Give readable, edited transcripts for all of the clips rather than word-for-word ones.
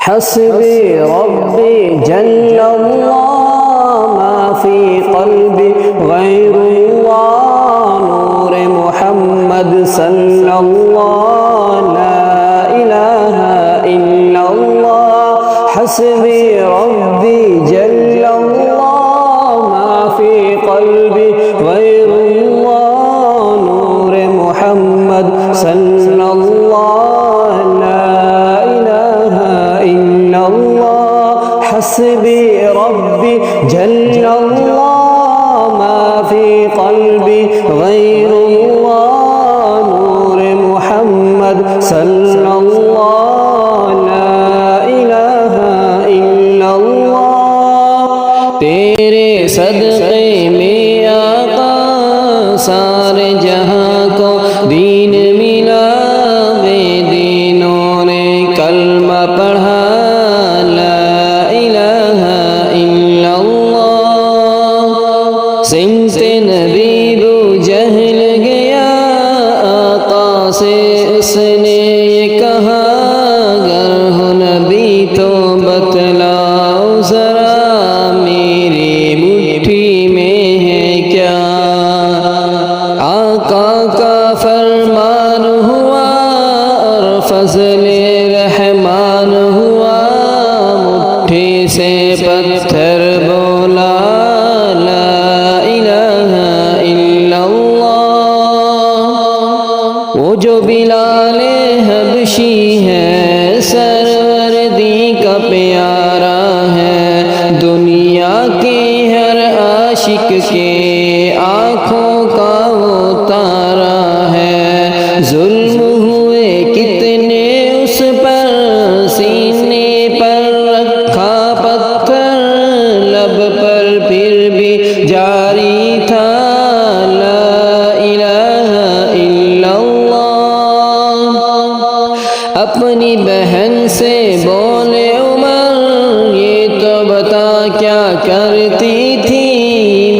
हस्बी रब्बी जल्लल्लाह मा फी क़ल्बी गैरुल्लाह नूर मुहम्मद सल्लल्लाह ला इलाहा इल्लल्लाह हस्बी रब्बी जल्लल्लाह मा फी क़ल्बी गैरुल्लाह नूर मुहम्मद सल्लल्लाह ला इलाहा इल्लल्लाह हस्बी रब्बी जल्लल्लाह मा फी क़ल्बी गैरुल्लाह नूर मुहम्मद सल्लल्लाह ला इलाहा इल्लल्लाह। तेरे सदक़े में आका सारे जहां को दीन मिला, बेदीनों ने कलमा पढ़ा ला इलाहा इल्लल्लाह। सिमते नबी बू जहल गया आका से, उसने ये कहा अगर हो नबी तो बतलाओ जरा मेरी मुट्ठी में है क्या। आका का फरमान हुआ और फजले रहमान हुआ, मुट्ठी से पत्थर बोला ला इलाहा इल्लल्लाह। वो जो बिलाले हबशी है सरवरदी का प्यारा है, दुनिया के हर आशिक के आँखों का वो तारा है। जुल्म हुए कितने उस पर, सीने पर रखा पत्थर, लब पर फिर भी जारी था ला इलाहा इल्लल्लाह। अपनी बहन से बोले उमर ये तो बता क्या करती थी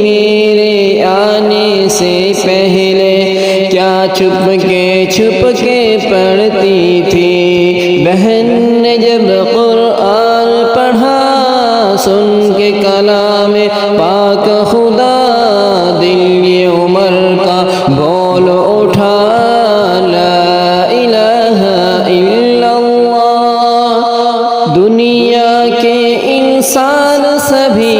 मेरे आने से पहले, क्या छुप के पढ़ती थी। बहन ने जब कुरान पढ़ा सुन के कलाम पाक खुदा, दिल ये उमर का बोल उठा ला इलाहा इल्लल्लाह। दुनिया के इंसान सभी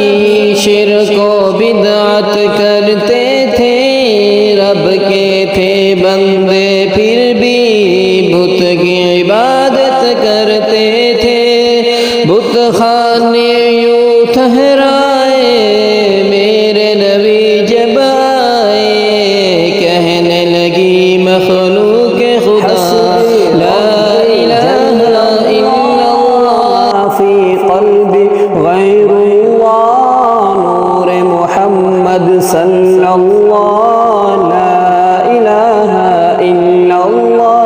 शिर्क को बिदअत करते थे, रब के थे बंदे फिर भी बुत की इबादत करते थे। बुत खाने यूं ठहराए मेरे नबी जब आए, कहने लगी मखलूक खुदा ला इलाहा इल्लल्लाह फी क़ल्बी गैरुल्लाह नूर मुहम्मद सल्लल्लाह ला इलाहा इल्लल्लाह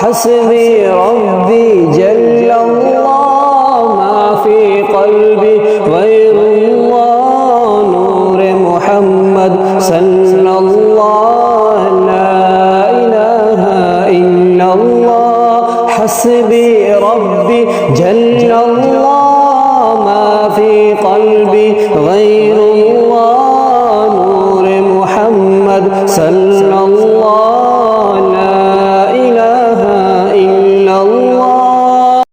हस्बी रब्बी जल्लल्लाह मा फी क़ल्बी गैरुल्लाह नूर मुहम्मद सल्लल्लाह ला इलाहा इल्लल्लाह हस्बी रब्बी जल्लल्लाह